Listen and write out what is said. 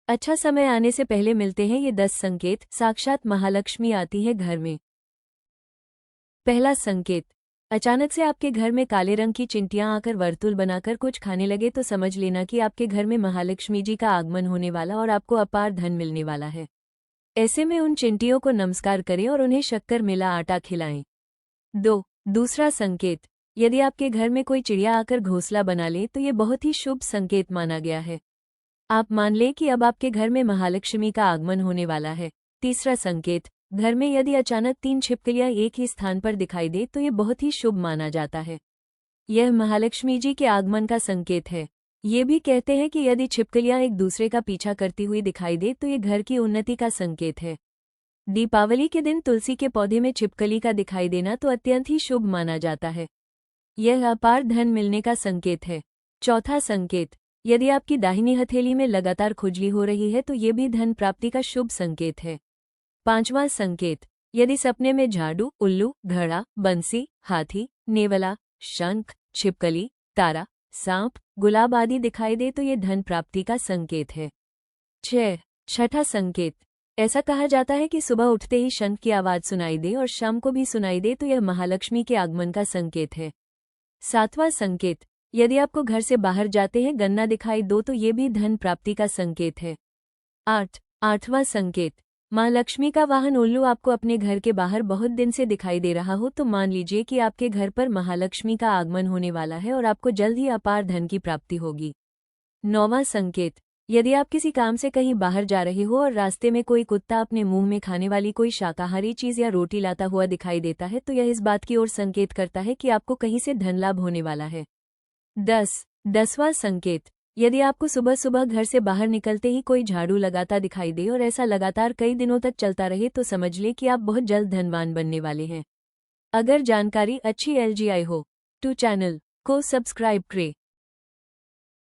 अच्छा समय आने से पहले मिलते हैं ये 10 संकेत, साक्षात महालक्ष्मी आती है घर में। पहला संकेत, अचानक से आपके घर में काले रंग की चिंटियां आकर वर्तुल बनाकर कुछ खाने लगे तो समझ लेना कि आपके घर में महालक्ष्मी जी का आगमन होने वाला और आपको अपार धन मिलने वाला है। ऐसे में उन चिंटियों को नमस्कार करें और उन्हें शक्कर मिला आटा खिलाएं। दूसरा संकेत, यदि आपके घर में कोई चिड़िया आकर घोंसला बना ले तो ये बहुत ही शुभ संकेत माना गया है। आप मान लें कि अब आपके घर में महालक्ष्मी का आगमन होने वाला है। तीसरा संकेत, घर में यदि अचानक 3 छिपकलियां एक ही स्थान पर दिखाई दे तो ये बहुत ही शुभ माना जाता है। यह महालक्ष्मी जी के आगमन का संकेत है। ये भी कहते हैं कि यदि छिपकलियां एक दूसरे का पीछा करती हुई दिखाई दे तो ये घर की उन्नति का संकेत है। दीपावली के दिन तुलसी के पौधे में छिपकली का दिखाई देना तो अत्यंत ही शुभ माना जाता है। यह अपार धन मिलने का संकेत है। चौथा संकेत, यदि आपकी दाहिनी हथेली में लगातार खुजली हो रही है तो ये भी धन प्राप्ति का शुभ संकेत है। पांचवां संकेत, यदि सपने में झाड़ू, उल्लू, घड़ा, बंसी, हाथी, नेवला, शंख, छिपकली, तारा, सांप, गुलाब आदि दिखाई दे तो ये धन प्राप्ति का संकेत है। छठा संकेत, ऐसा कहा जाता है कि सुबह उठते ही शंख की आवाज सुनाई दे और शाम को भी सुनाई दे तो यह महालक्ष्मी के आगमन का संकेत है। सातवां संकेत, यदि आपको घर से बाहर जाते हैं गन्ना दिखाई दो तो ये भी धन प्राप्ति का संकेत है। आठवां संकेत, मां लक्ष्मी का वाहन उल्लू आपको अपने घर के बाहर बहुत दिन से दिखाई दे रहा हो तो मान लीजिए कि आपके घर पर महालक्ष्मी का आगमन होने वाला है और आपको जल्द ही अपार धन की प्राप्ति होगी। नौवां संकेत, यदि आप किसी काम से कहीं बाहर जा रहे हो और रास्ते में कोई कुत्ता अपने मुंह में खाने वाली कोई शाकाहारी चीज या रोटी लाता हुआ दिखाई देता है तो यह इस बात की ओर संकेत करता है कि आपको कहीं से धन लाभ होने वाला है। 10वां संकेत, यदि आपको सुबह सुबह घर से बाहर निकलते ही कोई झाड़ू लगाता दिखाई दे और ऐसा लगातार कई दिनों तक चलता रहे तो समझ ले कि आप बहुत जल्द धनवान बनने वाले हैं। अगर जानकारी अच्छी LGI हो तो चैनल को सब्सक्राइब करें।